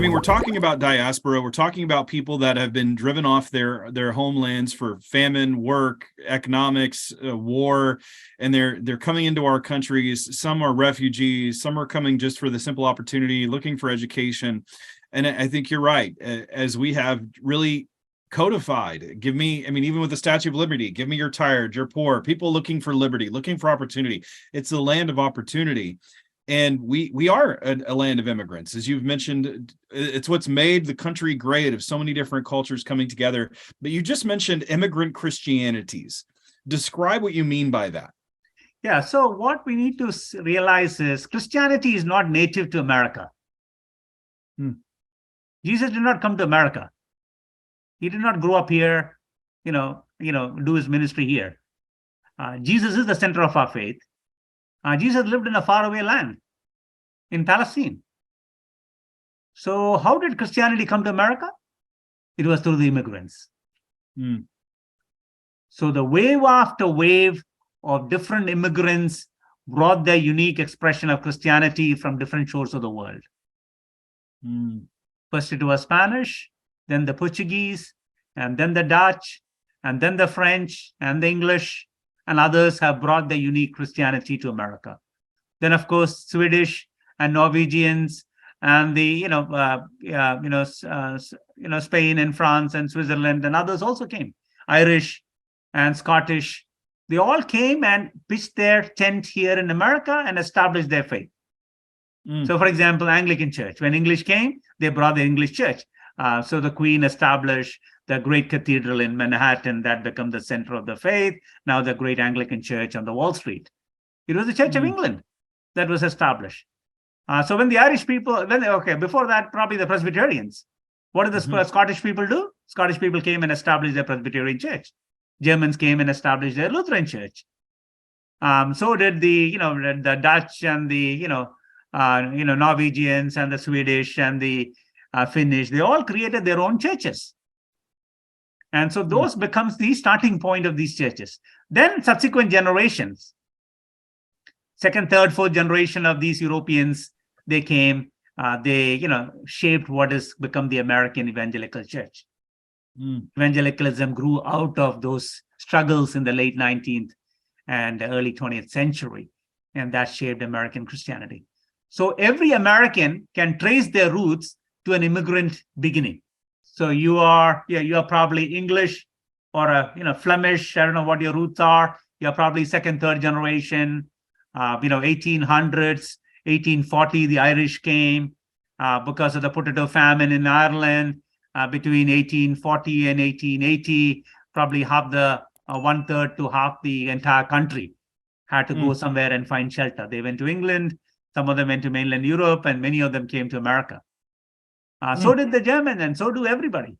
mean, we're talking about diaspora. We're talking about people that have been driven off their homelands for famine, work, economics, war, and they're coming into our countries. Some are refugees. Some are coming just for the simple opportunity, looking for education. And I think you're right. As we have really codified, give me, I mean, even with the Statue of Liberty, give me your tired, your poor, people looking for liberty, looking for opportunity. It's the land of opportunity. And we are a land of immigrants, as you've mentioned. It's what's made the country great, of so many different cultures coming together. But you just mentioned immigrant Christianities. Describe what you mean by that. Yeah, so what we need to realize is Christianity is not native to America. Jesus did not come to America. He did not grow up here, do his ministry here. Jesus is the center of our faith. Jesus lived in a faraway land in Palestine. So how did Christianity come to America? It was through the immigrants. So the wave after wave of different immigrants brought their unique expression of Christianity from different shores of the world. First it was Spanish, then the Portuguese, and then the Dutch, and then the French, and the English, and others have brought their unique Christianity to America. Then, of course, Swedish and Norwegians, and the Spain and France and Switzerland and others also came. Irish and Scottish, they all came and pitched their tent here in America and established their faith. So, for example, Anglican Church, when English came, they brought the English Church. So the Queen established the great cathedral in Manhattan that became the center of the faith. Now the great Anglican Church on the Wall Street. It was the Church of England that was established. So when the Irish people, before that, probably the Presbyterians. What did the Scottish people do? Scottish people came and established their Presbyterian Church. Germans came and established their Lutheran Church. So did the Dutch and the Norwegians and the Swedish and the Finnish. They all created their own churches. And so those becomes the starting point of these churches. Then subsequent generations, second, third, fourth generation of these Europeans, they came, they shaped what has become the American evangelical church. Evangelicalism grew out of those struggles in the late 19th and early 20th century, and that shaped American Christianity. So every American can trace their roots to an immigrant beginning. So you are probably English or Flemish. I don't know what your roots are. You're probably second, third generation. 1800s, 1840, the Irish came because of the potato famine in Ireland between 1840 and 1880. Probably half the 1/3 to half the entire country had to go somewhere and find shelter. They went to England. Some of them went to mainland Europe, and many of them came to America. So did the Germans, and so do everybody.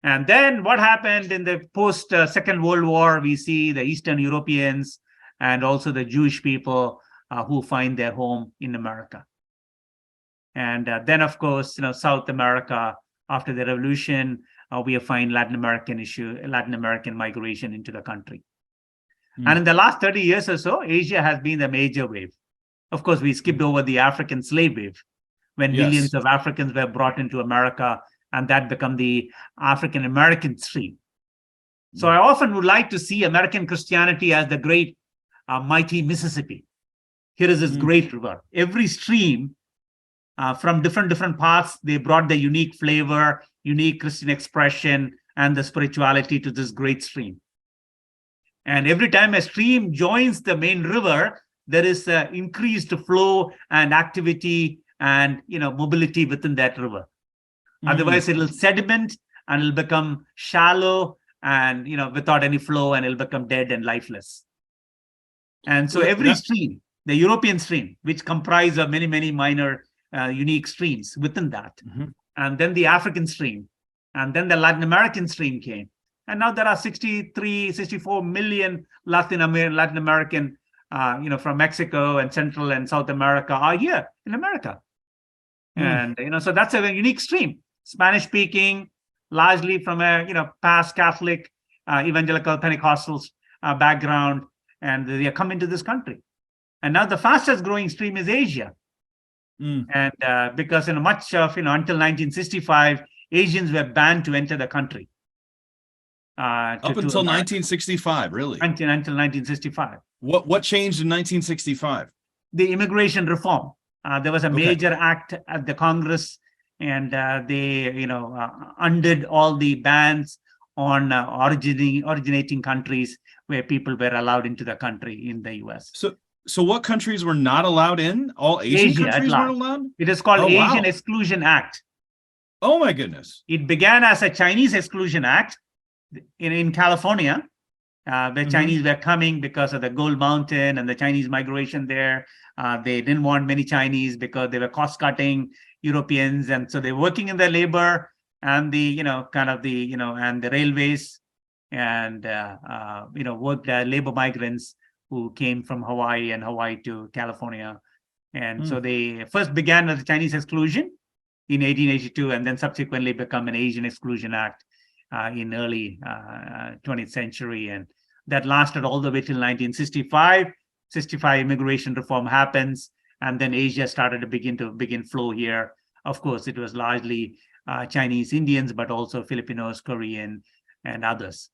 And then what happened in the post-Second World War, we see the Eastern Europeans and also the Jewish people who find their home in America. And then, of course, South America, after the revolution, we find Latin American migration into the country. And in the last 30 years or so, Asia has been the major wave. Of course, we skipped over the African slave wave, when millions of Africans were brought into America, and that became the African American stream. So I often would like to see American Christianity as the great, mighty Mississippi. Here is this great river. Every stream from different parts, they brought their unique flavor, unique Christian expression, and the spirituality to this great stream. And every time a stream joins the main river, there is increased flow and activity and mobility within that river. Otherwise, it'll sediment and it'll become shallow and without any flow, and it'll become dead and lifeless. And so every stream, the European stream, which comprise of many minor unique streams within that, and then the African stream, and then the Latin American stream came, and now there are 64 million Latin American from Mexico and Central and South America are here in America. And, so that's a unique stream. Spanish speaking, largely from a, past Catholic, evangelical Pentecostal background, and they are coming to this country. And now the fastest growing stream is Asia. And because much of until 1965, Asians were banned to enter the country. Up until 1965, really? Until 1965. What changed in 1965? The immigration reform. There was a major act at the Congress, and they undid all the bans on originating countries where people were allowed into the country in the US. So what countries were not allowed in? All Asian countries weren't allowed? It is called Asian Exclusion Act. Oh my goodness. It began as a Chinese Exclusion Act in California, where Chinese were coming because of the Gold Mountain and the Chinese migration there. They didn't want many Chinese because they were cost-cutting Europeans, and so they're working in the labor and the and the railways, and worked labor migrants who came from Hawaii to California. And so they first began as a Chinese exclusion in 1882, and then subsequently become an Asian Exclusion Act in early 20th century. And that lasted all the way till 1965. 65 immigration reform happens, and then Asia started to begin flow here. Of course, it was largely Chinese Indians, but also Filipinos, Korean, and others.